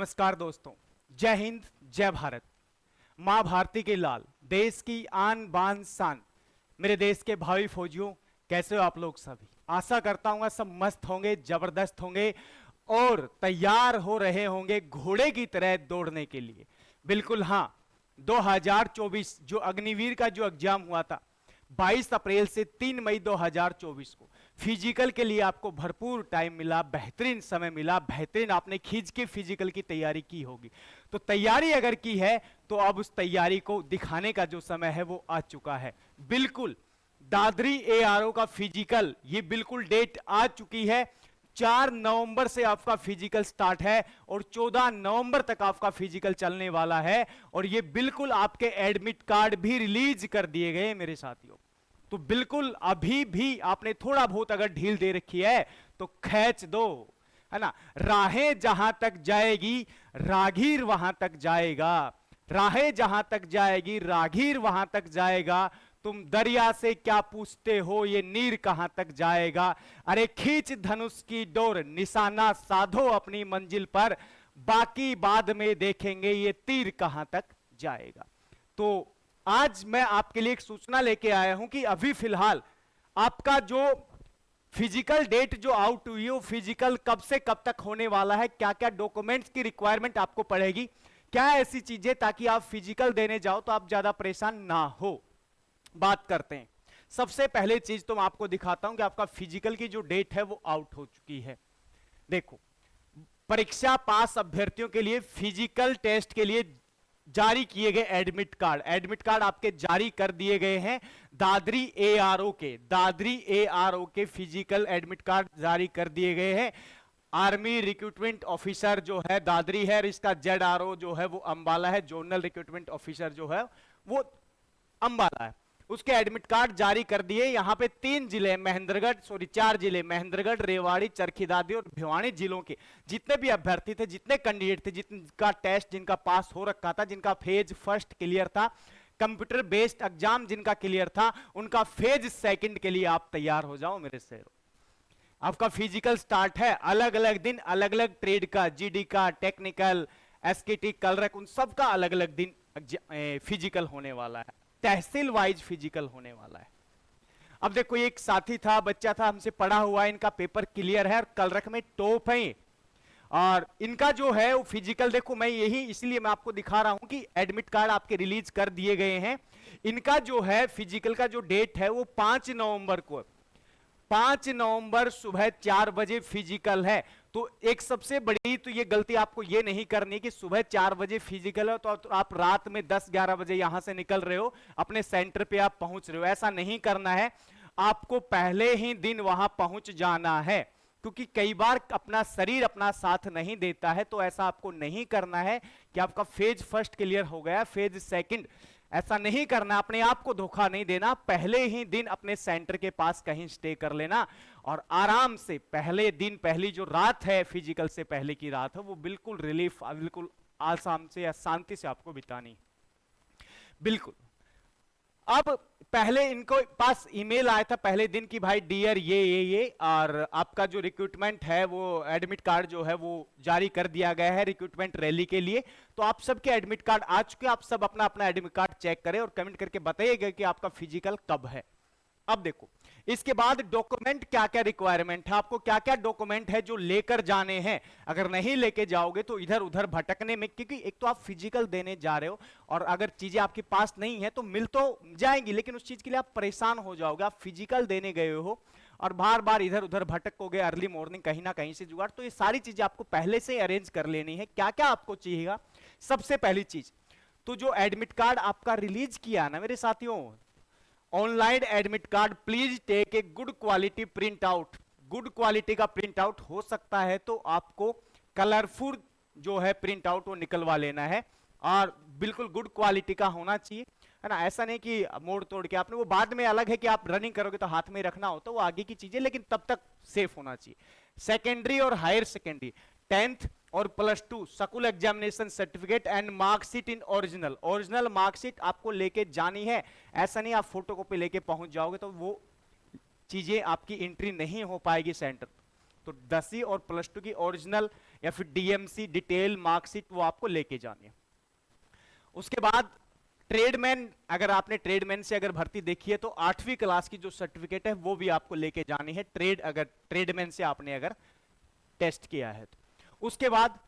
नमस्कार दोस्तों, जय हिंद, जय भारत। मां भारती के लाल, देश की आन बान शान। मेरे देश के भावी फौजियों, कैसे हो आप लोग सभी? आशा करता हूँ सब मस्त होंगे, जबरदस्त होंगे और तैयार हो रहे होंगे घोड़े की तरह दौड़ने के लिए। बिल्कुल हाँ, 2024 जो अग्निवीर का जो एग्जाम हुआ था 22 अप्रैल से 3 मई 2024 को, फिजिकल के लिए आपको भरपूर टाइम मिला, बेहतरीन समय मिला, बेहतरीन आपने खींच के फिजिकल की तैयारी की होगी। तो तैयारी अगर की है तो अब उस तैयारी को दिखाने का जो समय है वो आ चुका है। बिल्कुल दादरी एआरओ का फिजिकल, ये बिल्कुल डेट आ चुकी है। 4 नवंबर से आपका फिजिकल स्टार्ट है और 14 नवंबर तक आपका फिजिकल चलने वाला है। और ये बिल्कुल आपके एडमिट कार्ड भी रिलीज कर दिए गए मेरे साथियों। तो बिल्कुल अभी भी आपने थोड़ा बहुत अगर ढील दे रखी है तो खींच दो, है ना। राहें जहां तक जाएगी रागीर वहां तक जाएगा, राहें जहां तक जाएगी रागीर वहां तक जाएगा। तुम दरिया से क्या पूछते हो, ये नीर कहां तक जाएगा। अरे खींच धनुष की डोर, निशाना साधो अपनी मंजिल पर, बाकी बाद में देखेंगे ये तीर कहां तक जाएगा। तो आज मैं आपके लिए एक सूचना लेके आया हूं कि अभी फिलहाल आपका जो फिजिकल डेट जो आउट हुई है वो फिजिकल कब से कब तक होने वाला है, क्या क्या डॉक्यूमेंट्स की रिक्वायरमेंट आपको पड़ेगी, क्या ऐसी चीजें ताकि आप फिजिकल देने जाओ तो आप ज्यादा परेशान ना हो। बात करते हैं। सबसे पहले चीज तो मैं आपको दिखाता हूं कि आपका फिजिकल की जो डेट है वो आउट हो चुकी है। देखो, परीक्षा पास अभ्यर्थियों के लिए फिजिकल टेस्ट के लिए जारी किए गए एडमिट कार्ड, एडमिट कार्ड आपके जारी कर दिए गए हैं। दादरी एआरओ के फिजिकल एडमिट कार्ड जारी कर दिए गए हैं। आर्मी रिक्रूटमेंट ऑफिसर जो है दादरी है, इसका जेडआरओ जो है वो अंबाला है, जोनल रिक्रूटमेंट ऑफिसर जो है वो अंबाला है। उसके एडमिट कार्ड जारी कर दिए। यहां पे 4 जिले महेंद्रगढ़, रेवाड़ी, चरखी दादरी और भिवानी जिलों के जितने भी अभ्यर्थी थे, जितने कैंडिडेट थे, जिनका टेस्ट जिनका पास हो रखा था, जिनका फेज फर्स्ट क्लियर था, कंप्यूटर बेस्ड एग्जाम जिनका क्लियर था, उनका फेज सेकंड के लिए आप तैयार हो जाओ मेरे शेरों। आपका फिजिकल स्टार्ट है, अलग अलग दिन, अलग अलग ट्रेड का, जीडी का, टेक्निकल, एसकेटी, कलरक, उन सब का अलग अलग दिन फिजिकल होने वाला है। तहसील वाइज फिजिकल होने वाला है। अब देखो, एक साथी था, बच्चा था, हमसे पढ़ा हुआ है, इनका पेपर क्लियर है और कलरक में टॉप है। और इनका जो है वो फिजिकल, देखो मैं यही इसलिए मैं आपको दिखा रहा हूं कि एडमिट कार्ड आपके रिलीज कर दिए गए हैं। इनका जो है फिजिकल का जो डेट है वो 5 नवंबर को, 5 नवंबर सुबह 4 बजे फिजिकल है। तो एक सबसे बड़ी तो ये गलती आपको ये नहीं करनी कि सुबह 4 बजे फिजिकल है तो आप रात में 10-11 बजे यहां से निकल रहे हो, अपने सेंटर पे आप पहुंच रहे हो, ऐसा नहीं करना है। आपको पहले ही दिन वहां पहुंच जाना है, क्योंकि कई बार अपना शरीर अपना साथ नहीं देता है। तो ऐसा आपको नहीं करना है कि आपका फेज फर्स्ट क्लियर हो गया, फेज सेकंड, ऐसा नहीं करना, अपने आप को धोखा नहीं देना। पहले ही दिन अपने सेंटर के पास कहीं स्टे कर लेना और आराम से पहले दिन, पहली जो रात है फिजिकल से पहले की रात है, वो बिल्कुल रिलीफ, बिल्कुल आसाम से या शांति से आपको बितानी। बिल्कुल। अब पहले इनको पास ईमेल आया था पहले दिन की भाई डियर ये और आपका जो रिक्रूटमेंट है वो एडमिट कार्ड जो है वो जारी कर दिया गया है रिक्रूटमेंट रैली के लिए। तो आप सबके एडमिट कार्ड आ चुके हैं, आप सब अपना अपना एडमिट कार्ड चेक करें और कमेंट करके बताइएगा कि आपका फिजिकल कब है। अब देखो, इसके बाद डॉक्यूमेंट क्या क्या रिक्वायरमेंट है, आपको क्या क्या डॉक्यूमेंट है जो लेकर जाने हैं। अगर नहीं लेके जाओगे तो इधर उधर भटकने में, क्योंकि एक तो आप फिजिकल देने जा रहे हो और अगर चीजें आपके पास नहीं है तो मिल तो जाएंगी लेकिन उस चीज के लिए आप परेशान हो जाओगे। आप फिजिकल देने गए हो और बार बार इधर उधर भटकोगे, अर्ली मॉर्निंग कहीं ना कहीं से जुगाड़। तो ये सारी चीजें आपको पहले से अरेंज कर लेनी है। क्या क्या आपको चाहिएगा, सबसे पहली चीज तो जो एडमिट कार्ड आपका रिलीज किया ना मेरे साथियों, online admit card, please take a good quality print out. Good quality का प्रिंट आउट हो सकता है तो आपको कलरफुल जो है प्रिंट आउट वो निकलवा लेना है और बिल्कुल गुड क्वालिटी का होना चाहिए, है ना। ऐसा नहीं कि मोड़ तोड़ के आपने, वो बाद में अलग है कि आप रनिंग करोगे तो हाथ में रखना हो तो वो आगे की चीजें, लेकिन तब तक सेफ होना चाहिए। सेकेंडरी और हायर सेकेंडरी, 10th और +2 school examination certificate and marksheet in original marksheet आपको लेके जानी है। ऐसा नहीं आप फोटोकॉपी लेके पहुंच जाओगे तो वो चीजें आपकी एंट्री नहीं हो पाएगी सेंटर। तो 10वीं और प्लस टू की ओरिजिनल या फिर डीएमसी डिटेल मार्कशीट वो आपको लेके जानी है। उसके बाद ट्रेडमैन, अगर आपने ट्रेडमैन से अगर भर्ती देखी है तो 8वीं क्लास की जो सर्टिफिकेट है वो भी आपको लेके जानी है, अगर ट्रेडमैन से आपने अगर टेस्ट किया है तो। उसके बाद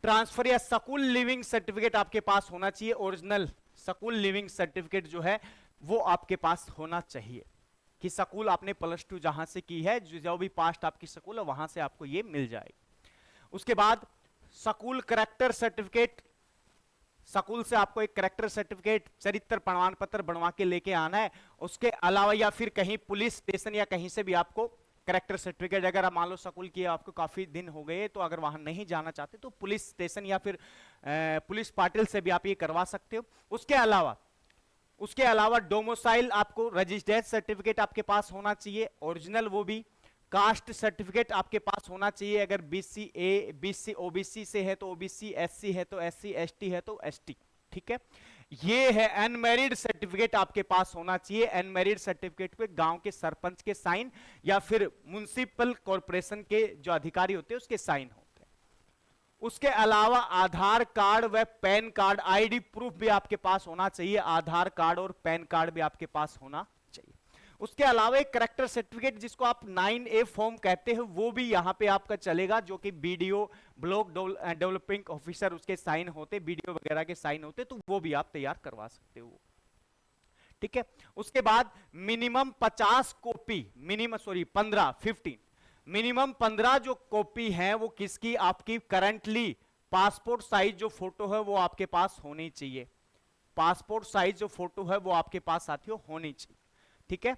ट्रांसफर या स्कूल लिविंग सर्टिफिकेट आपके पास होना चाहिए, ओरिजिनल स्कूल लिविंग सर्टिफिकेट जो है वो आपके पास होना चाहिए कि स्कूल आपने प्लस टू जहां से की है, जो भी पास्ट आपकी स्कूल है वहां से आपको ये मिल जाएगी। उसके बाद स्कूल करेक्टर सर्टिफिकेट, स्कूल से आपको एक करेक्टर सर्टिफिकेट, चरित्र प्रमाण पत्र बनवा के लेके आना है। उसके अलावा या फिर कहीं पुलिस स्टेशन या कहीं से भी आपको करेक्टर सर्टिफिकेट, अगर आप मान लो स्कूल की आपको काफी दिन हो गए तो अगर वहां नहीं जाना चाहते तो पुलिस स्टेशन या फिर पुलिस पाटिल से भी आप ये करवा सकते हो। उसके अलावा डोमिसाइल आपको रजिस्टर्ड सर्टिफिकेट आपके पास होना चाहिए, ओरिजिनल वो भी। कास्ट सर्टिफिकेट आपके पास होना चाहिए, अगर बीसी ओबीसी से है तो ओबीसी, एससी है तो एससी, एसटी है तो एसटी, ठीक है। ये है अनमैरिड सर्टिफिकेट आपके पास होना चाहिए। अनमैरिड सर्टिफिकेट पे गांव के सरपंच के साइन या फिर म्युनिसिपल कॉर्पोरेशन के जो अधिकारी होते हैं उसके साइन होते हैं। उसके अलावा आधार कार्ड व पैन कार्ड, आईडी प्रूफ भी आपके पास होना चाहिए, आधार कार्ड और पैन कार्ड भी आपके पास होना चाहिए। उसके अलावा एक करेक्टर सर्टिफिकेट जिसको आप 9A फॉर्म कहते हैं वो भी यहां पे आपका चलेगा, जो कि बीडीओ ब्लॉक डेवलपिंग ऑफिसर उसके साइन होते, बीडीओ वगैरह के साइन होते, तो वो भी आप तैयार करवा सकते हो, ठीक है। उसके बाद मिनिमम 50 कॉपी, 15 जो कॉपी है वो किसकी, आपकी करंटली पासपोर्ट साइज जो फोटो है वो आपके पास होनी चाहिए। पासपोर्ट साइज जो फोटो है वो आपके पास साथियों होनी चाहिए, ठीक है।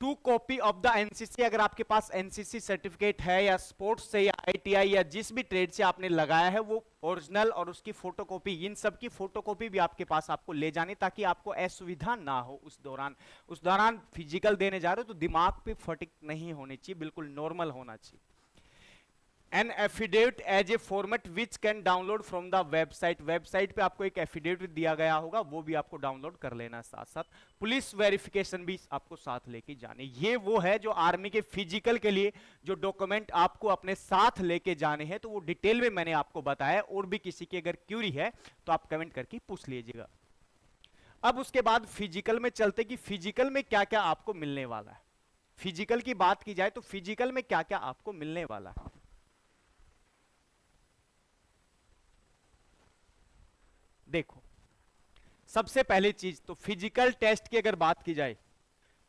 2 कॉपी ऑफ द एनसीसी, अगर आपके पास एनसीसी सर्टिफिकेट है या स्पोर्ट्स से या आईटीआई या जिस भी ट्रेड से आपने लगाया है वो ओरिजिनल और उसकी फोटोकॉपी, इन सब की फोटोकॉपी भी आपके पास आपको ले जानी, ताकि आपको असुविधा ना हो उस दौरान फिजिकल देने जा रहे हो तो दिमाग पे फटिक नहीं होनी चाहिए, बिल्कुल नॉर्मल होना चाहिए। An affidavit as a format which can download from the website, website पे आपको एक एफिडेविट दिया गया होगा वो भी आपको डाउनलोड कर लेना। साथ साथ पुलिस वेरिफिकेशन भी आपको साथ लेके जाने। ये वो है जो आर्मी के फिजिकल के लिए जो डॉक्यूमेंट आपको अपने साथ लेके जाने हैं, तो वो डिटेल में मैंने आपको बताया। और भी किसी की अगर क्यूरी है तो आप कमेंट करके पूछ लीजिएगा। अब उसके बाद फिजिकल में चलते कि फिजिकल में क्या क्या आपको मिलने वाला है। फिजिकल की बात की जाए तो फिजिकल में क्या क्या आपको मिलने वाला है। देखो, सबसे पहली चीज तो फिजिकल टेस्ट की अगर बात की जाए,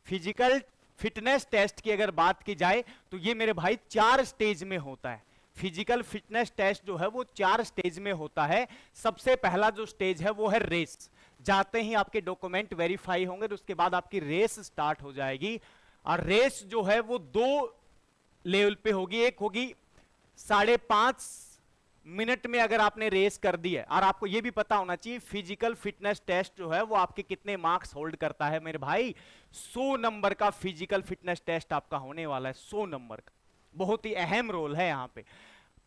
फिजिकल फिटनेस टेस्ट की अगर बात की जाए तो ये मेरे भाई 4 स्टेज में होता है। फिजिकल फिटनेस टेस्ट जो है वो 4 स्टेज में होता है। सबसे पहला जो स्टेज है वो है रेस। जाते ही आपके डॉक्यूमेंट वेरीफाई होंगे तो उसके बाद आपकी रेस स्टार्ट हो जाएगी। और रेस जो है वो 2 लेवल पे होगी। एक होगी 5.5 मिनट में अगर आपने रेस कर दी है, और आपको यह भी पता होना चाहिए फिजिकल फिटनेस टेस्ट जो है वो आपके कितने मार्क्स होल्ड करता है मेरे भाई। 100 नंबर का फिजिकल फिटनेस टेस्ट आपका होने वाला है, 100 नंबर का। बहुत ही अहम रोल है यहां पे।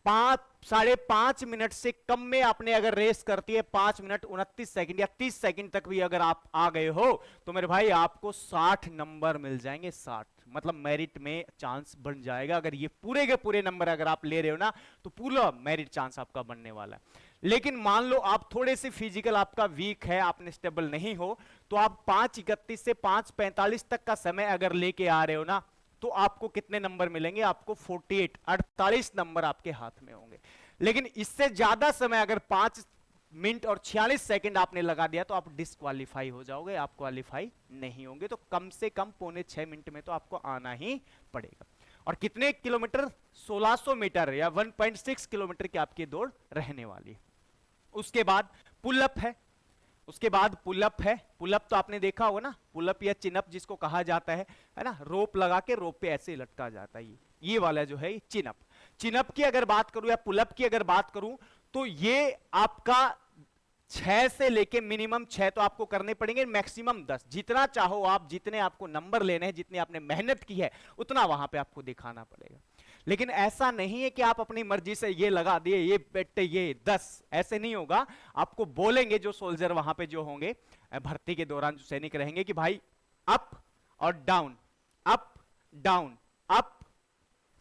5.5 मिनट से कम में आपने अगर रेस करती है, 5 मिनट 29 सेकंड या 30 सेकंड तक भी अगर आप आ गए हो तो मेरे भाई आपको 60 नंबर मिल जाएंगे। 60 मतलब मेरिट में चांस बन जाएगा। अगर ये पूरे के पूरे नंबर अगर आप ले रहे हो ना तो पूरा मेरिट चांस आपका बनने वाला है। लेकिन मान लो आप थोड़े से फिजिकल आपका वीक है, आपने स्टेबल नहीं हो, तो आप 5:31 से 5:45 तक का समय अगर लेके आ रहे हो ना तो आपको कितने नंबर मिलेंगे, आपको 48 नंबर आपके हाथ में होंगे। लेकिन इससे ज्यादा समय अगर 5 मिनट और 46 सेकंड आपने लगा दिया तो आप डिस्क्वालीफाई हो जाओगे, आप क्वालिफाई नहीं होंगे। तो कम से कम 5.25 मिनट में तो आपको आना ही पड़ेगा। और कितने किलोमीटर, 1600 मीटर या 1.6 किलोमीटर की आपकी दौड़ रहने वाली है। उसके बाद पुलअप है, पुलअप तो आपने देखा होगा ना, पुलअप या चिनअप जिसको कहा जाता है ना, रोप लगा के रोप पे ऐसे लटका जाता है। ये वाला जो है ये चिनअप की अगर बात करूं या पुलअप की अगर बात करूं तो ये आपका 6 से लेके मिनिमम 6 तो आपको करने पड़ेंगे, मैक्सिमम 10। जितना चाहो आप, जितने आपको नंबर लेने हैं, जितनी आपने मेहनत की है उतना वहां पे आपको दिखाना पड़ेगा। लेकिन ऐसा नहीं है कि आप अपनी मर्जी से ये लगा दिए, ये बेटे ये 10, ऐसे नहीं होगा। आपको बोलेंगे जो सोल्जर वहां पे जो होंगे भर्ती के दौरान, जो सैनिक रहेंगे कि भाई अप और down, up down, up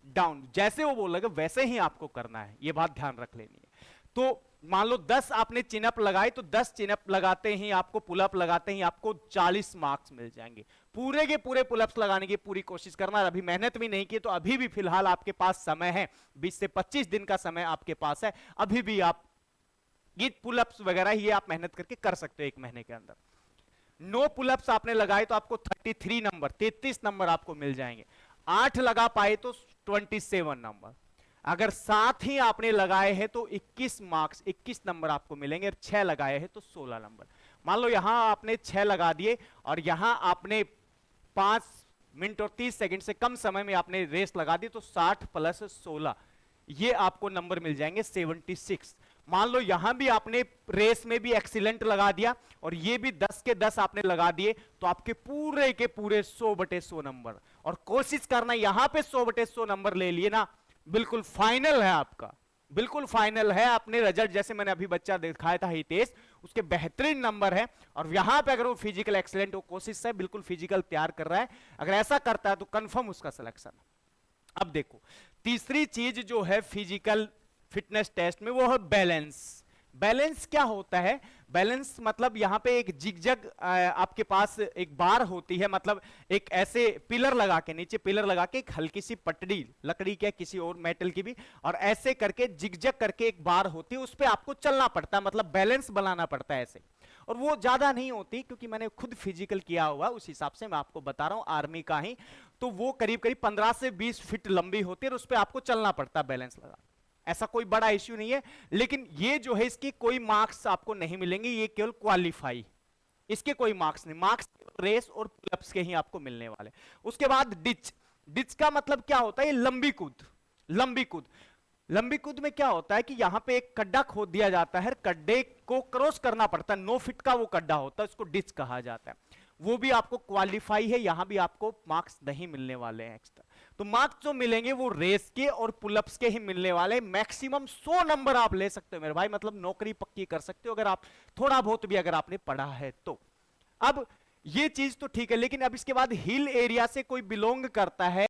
down, जैसे वो बोलेगा वैसे ही आपको करना है, ये बात ध्यान रख लेनी है। तो मान लो 10 आपने चिनअप लगाए, तो 10 चिनअप लगाते ही आपको, पुलअप लगाते ही आपको 40 मार्क्स मिल जाएंगे। पूरे के पूरे पुलअप्स लगाने की पूरी कोशिश करना। अभी मेहनत भी नहीं की तो अभी भी फिलहाल आपके पास समय है, 20 से 25 दिन का समय आपके पास है, अभी भी आप ये पुलअप्स वगैरह ये आप मेहनत करके कर सकते हो एक महीने के अंदर। नो पुलअप्स आपने लगाए तो आपको 33 नंबर, 33 नंबर आपको मिल जाएंगे। 8 लगा पाए तो 27 नंबर। अगर 7 ही आपने लगाए हैं तो 21 मार्क्स, 21 नंबर आपको मिलेंगे। और 6 लगाए हैं तो 16 नंबर। मान लो यहां आपने 6 लगा दिए और यहां आपने 5 मिनट और 30 सेकंड से कम समय में आपने रेस लगा दी, तो 60 प्लस 16 ये आपको नंबर मिल जाएंगे 76। मान लो यहां भी आपने रेस में भी एक्सीलेंट लगा दिया और ये भी 10 के 10 आपने लगा दिए, तो आपके पूरे के पूरे 100/100 नंबर। और कोशिश करना यहां पे 100/100 नंबर ले लिए ना, बिल्कुल फाइनल है आपका, बिल्कुल फाइनल है। अपने रिजल्ट जैसे मैंने अभी बच्चा दिखाया था हितेश, उसके बेहतरीन नंबर है। और यहां पे अगर वो फिजिकल एक्सीलेंट, वो कोशिश से बिल्कुल फिजिकल तैयार कर रहा है, अगर ऐसा करता है तो कंफर्म उसका सिलेक्शन। अब देखो तीसरी चीज जो है फिजिकल फिटनेस टेस्ट में, वो है बैलेंस। बैलेंस क्या होता है? बैलेंस मतलब यहां पे एक जिगजग आपके पास एक बार होती है, मतलब एक ऐसे पिलर लगा के, नीचे पिलर लगा के एक हल्की सी पटड़ी, लकड़ी के किसी और मेटल की भी, और ऐसे करके जिगजग करके एक बार होती है, उस पे आपको चलना पड़ता है, मतलब बैलेंस बनाना पड़ता है ऐसे। और वो ज्यादा नहीं होती, क्योंकि मैंने खुद फिजिकल किया हुआ, उस हिसाब से मैं आपको बता रहा हूं, आर्मी का ही। तो वो करीब करीब 15 से 20 फीट लंबी होती है और उस पर आपको चलना पड़ता है बैलेंस लगा। ऐसा कोई बड़ा इश्यू नहीं है, लेकिन ये जो है इसकी कोई मार्क्स आपको नहीं मिलेंगे, ये केवल क्वालिफाई, इसके कोई मार्क्स नहीं, मार्क्स रेस और पुलअप्स के ही आपको मिलने वाले। उसके बाद डिच। डिच का मतलब क्या होता है? ये लंबी कूद। लंबी कूद, लंबी कूद में क्या होता है कि यहां पे एक गड्ढा खोद दिया जाता है, गड्ढे को क्रॉस करना पड़ता है, 9 फीट का वो गड्ढा होता है, उसको डिच कहा जाता है। वो भी आपको क्वालिफाई है, यहां भी आपको मार्क्स नहीं मिलने वाले हैं एक्स्ट्रा। तो मार्क्स जो मिलेंगे वो रेस के और पुलअप्स के ही मिलने वाले। मैक्सिमम 100 नंबर आप ले सकते हो मेरे भाई, मतलब नौकरी पक्की कर सकते हो अगर आप थोड़ा बहुत भी अगर आपने पढ़ा है तो। अब ये चीज तो ठीक है, लेकिन अब इसके बाद हिल एरिया से कोई बिलोंग करता है,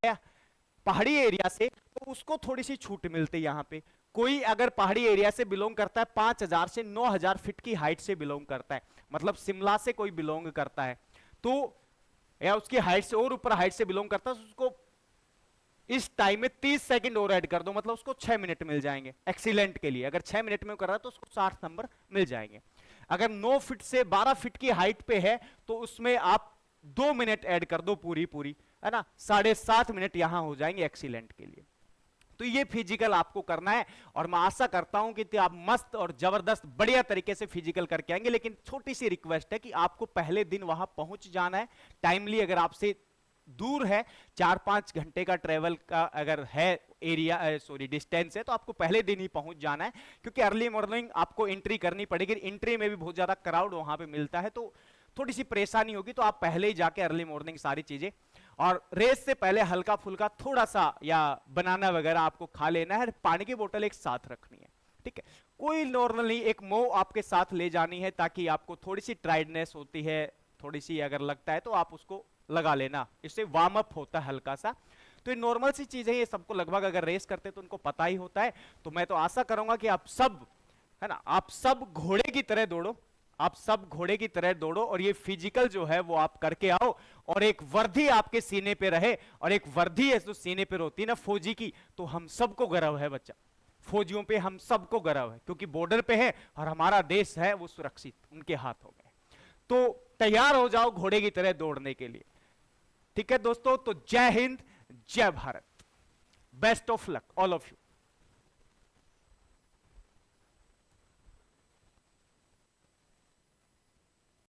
पहाड़ी एरिया से, तो उसको थोड़ी सी छूट मिलती है यहां पे। कोई अगर पहाड़ी एरिया से बिलोंग करता है, 5000 से 9000 फीट की हाइट से बिलोंग करता है, मतलब शिमला से कोई बिलोंग करता है, तो या उसकी हाइट से और ऊपर हाइट से बिलोंग करता है, उसको इस टाइम में 30 सेकंड और ऐड कर दो, मतलब उसको 6 मिनट मिल जाएंगे एक्सीलेंट के लिए। अगर 6 मिनट में कर रहा है तो उसको 60 नंबर मिल जाएंगे। अगर 9 फीट से 12 फीट की हाइट पे है तो उसमें आप 2 मिनट ऐड कर दो, पूरी पूरी है ना, 7.5 मिनट यहां हो जाएंगे एक्सीलेंट के लिए। तो ये फिजिकल आपको करना है, और मैं आशा करता हूं कि आप मस्त और जबरदस्त बढ़िया तरीके से फिजिकल करके आएंगे। लेकिन छोटी सी रिक्वेस्ट है कि आपको पहले दिन वहां पहुंच जाना है टाइमली। अगर आपसे दूर है, 4-5 घंटे का ट्रेवल का अगर है एरिया, सॉरी डिस्टेंस है, तो आपको पहले दिन ही पहुंच जाना है, क्योंकि अर्ली मॉर्निंग आपको एंट्री करनी पड़ेगी। एंट्री में भी बहुत ज्यादा क्राउड वहां पे मिलता है, तो थोड़ी सी परेशानी होगी। तो आप पहले ही जाके अर्ली मॉर्निंग सारी चीजें, और रेस से पहले हल्का फुल्का थोड़ा सा या बनाना वगैरह आपको खा लेना है, पानी की बोतल एक साथ रखनी है, ठीक है। कोई नॉर्मल नहीं, एक मो आपके साथ ले जानी है, ताकि आपको थोड़ी सी टायर्डनेस होती है, थोड़ी सी अगर लगता है तो आप उसको लगा लेना, इससे वार्म अप होता है हल्का सा। तो ये नॉर्मल सी चीजें, ये सबको लगभग अगर रेस करते तो उनको पता ही होता है। तो मैं तो आशा करूंगा कि आप सब, है ना, आप सब घोड़े की तरह दौड़ो, आप सब घोड़े की तरह दौड़ो, और ये फिजिकल जो है वो आप करके आओ, और एक वर्दी आपके सीने पे रहे। और एक वर्दी है जो सीने पे होती है ना फौजी की, तो हम सबको गर्व है बच्चा, फौजियों पे हम सबको गर्व है, क्योंकि बॉर्डर पे है और हमारा देश है वो सुरक्षित उनके हाथों में। तो तैयार हो जाओ घोड़े की तरह दौड़ने के लिए, ठीक है दोस्तों। तो जय हिंद, जय Bharat, best of luck all of you.